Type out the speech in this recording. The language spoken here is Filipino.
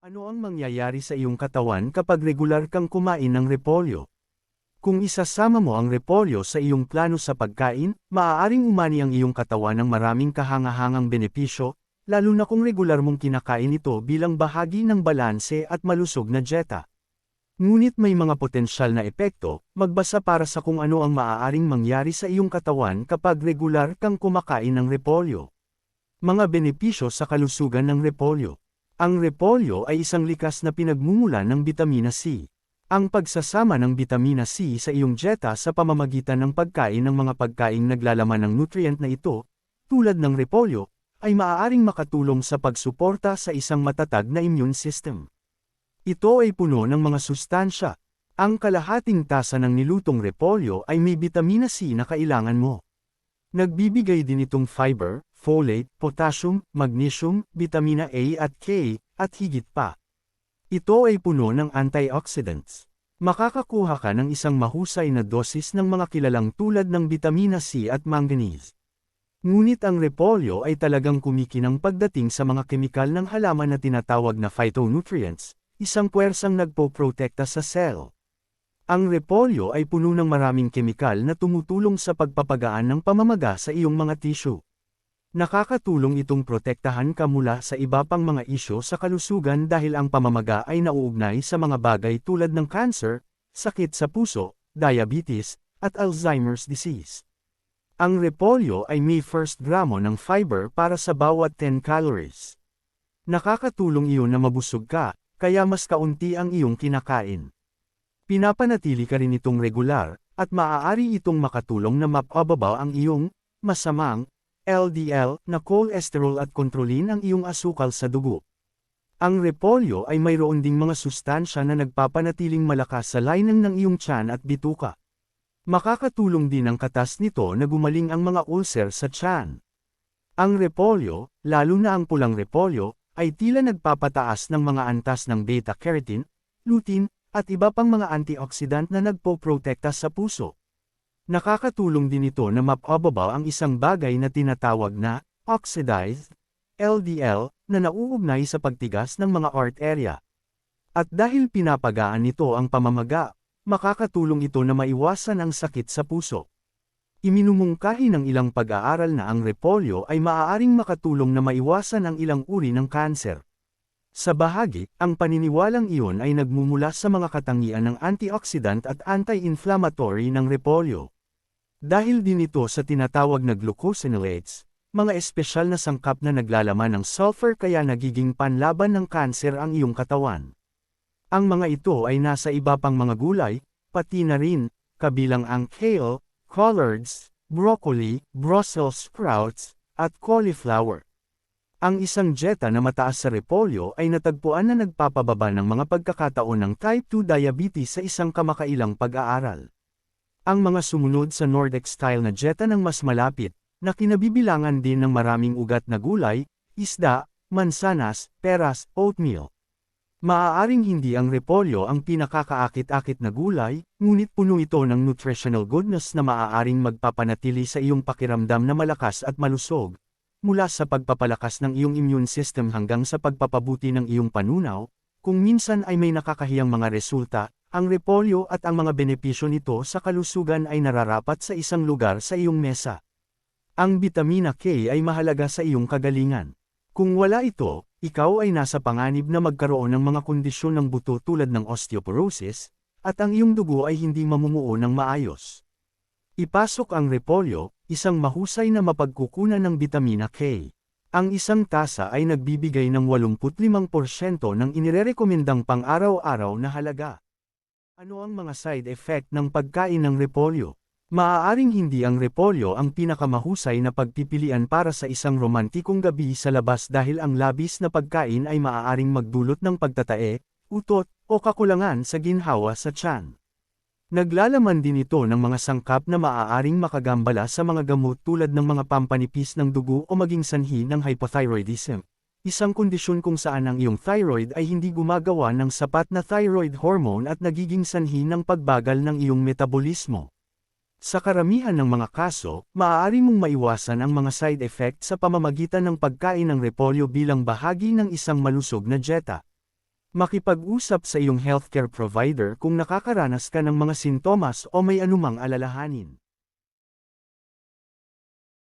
Ano ang mangyayari sa iyong katawan kapag regular kang kumain ng repolyo? Kung isasama mo ang repolyo sa iyong plano sa pagkain, maaaring umani ang iyong katawan ng maraming kahangahangang benepisyo, lalo na kung regular mong kinakain ito bilang bahagi ng balanse at malusog na dieta. Ngunit may mga potensyal na epekto, magbasa para sa kung ano ang maaaring mangyari sa iyong katawan kapag regular kang kumakain ng repolyo. Mga benepisyo sa kalusugan ng repolyo. Ang repolyo ay isang likas na pinagmumulan ng bitamina C. Ang pagsasama ng bitamina C sa iyong dieta sa pamamagitan ng pagkain ng mga pagkaing naglalaman ng nutrient na ito, tulad ng repolyo, ay maaaring makatulong sa pagsuporta sa isang matatag na immune system. Ito ay puno ng mga sustansya. Ang kalahating tasa ng nilutong repolyo ay may bitamina C na kailangan mo. Nagbibigay din itong fiber, folate, potassium, magnesium, vitamina A at K, at higit pa. Ito ay puno ng antioxidants. Makakakuha ka ng isang mahusay na dosis ng mga kilalang tulad ng vitamina C at manganese. Ngunit ang repolyo ay talagang kumikinang pagdating sa mga kemikal ng halaman na tinatawag na phytonutrients, isang puwersang nagpoprotekta sa cell. Ang repolyo ay puno ng maraming kemikal na tumutulong sa pagpapagaan ng pamamaga sa iyong mga tissue. Nakakatulong itong protektahan ka mula sa iba pang mga isyu sa kalusugan dahil ang pamamaga ay nauugnay sa mga bagay tulad ng cancer, sakit sa puso, diabetes, at Alzheimer's disease. Ang repolyo ay may 1 gramo ng fiber para sa bawat 10 calories. Nakakatulong iyon na mabusog ka, kaya mas kaunti ang iyong kinakain. Pinapanatili ka rin itong regular, at maaari itong makatulong na mapababa ang iyong masamang LDL na cholesterol at kontrolin ang iyong asukal sa dugo. Ang repolyo ay mayroon ding mga sustansya na nagpapanatiling malakas sa lining ng iyong tiyan at bituka. Makakatulong din ang katas nito na gumaling ang mga ulcer sa tiyan. Ang repolyo, lalo na ang pulang repolyo, ay tila nagpapataas ng mga antas ng beta-carotene, lutein, at iba pang mga antioxidant na nagpoprotekta sa puso. Nakakatulong din ito na mapababa ang isang bagay na tinatawag na oxidized LDL na nauugnay sa pagtigas ng mga arterya. At dahil pinapagaan nito ang pamamaga, makakatulong ito na maiwasan ang sakit sa puso. Iminumungkahi ng ilang pag-aaral na ang repolyo ay maaaring makatulong na maiwasan ang ilang uri ng kanser. Sa bahagi, ang paniniwalang iyon ay nagmumula sa mga katangian ng antioxidant at anti-inflammatory ng repolyo. Dahil din ito sa tinatawag na glucosinolates, mga espesyal na sangkap na naglalaman ng sulfur kaya nagiging panlaban ng kanser ang iyong katawan. Ang mga ito ay nasa iba pang mga gulay, pati na rin, kabilang ang kale, collards, broccoli, Brussels sprouts, at cauliflower. Ang isang dieta na mataas sa repolyo ay natagpuan na nagpapababa ng mga pagkakataon ng type 2 diabetes sa isang kamakailang pag-aaral. Ang mga sumunod sa Nordic style na dieta ng mas malapit, na kinabibilangan din ng maraming ugat na gulay, isda, mansanas, peras, oatmeal. Maaaring hindi ang repolyo ang pinakakaakit-akit na gulay, ngunit puno ito ng nutritional goodness na maaaring magpapanatili sa iyong pakiramdam na malakas at malusog. Mula sa pagpapalakas ng iyong immune system hanggang sa pagpapabuti ng iyong panunaw, kung minsan ay may nakakahiyang mga resulta, ang repolyo at ang mga benepisyo nito sa kalusugan ay nararapat sa isang lugar sa iyong mesa. Ang bitamina K ay mahalaga sa iyong kagalingan. Kung wala ito, ikaw ay nasa panganib na magkaroon ng mga kondisyon ng buto tulad ng osteoporosis, at ang iyong dugo ay hindi mamumuo ng maayos. Ipasok ang repolyo, isang mahusay na mapagkukunan ng bitamina K. Ang isang tasa ay nagbibigay ng 85% ng inirerekomendang pang-araw-araw na halaga. Ano ang mga side effect ng pagkain ng repolyo? Maaaring hindi ang repolyo ang pinakamahusay na pagpipilian para sa isang romantikong gabi sa labas dahil ang labis na pagkain ay maaaring magdulot ng pagtatae, utot, o kakulangan sa ginhawa sa tiyan. Naglalaman din ito ng mga sangkap na maaaring makagambala sa mga gamot tulad ng mga pampanipis ng dugo o maging sanhi ng hypothyroidism. Isang kondisyon kung saan ang iyong thyroid ay hindi gumagawa ng sapat na thyroid hormone at nagiging sanhi ng pagbagal ng iyong metabolismo. Sa karamihan ng mga kaso, maaari mong maiwasan ang mga side effect sa pamamagitan ng pagkain ng repolyo bilang bahagi ng isang malusog na dieta. Makipag-usap sa iyong healthcare provider kung nakakaranas ka ng mga sintomas o may anumang alalahanin.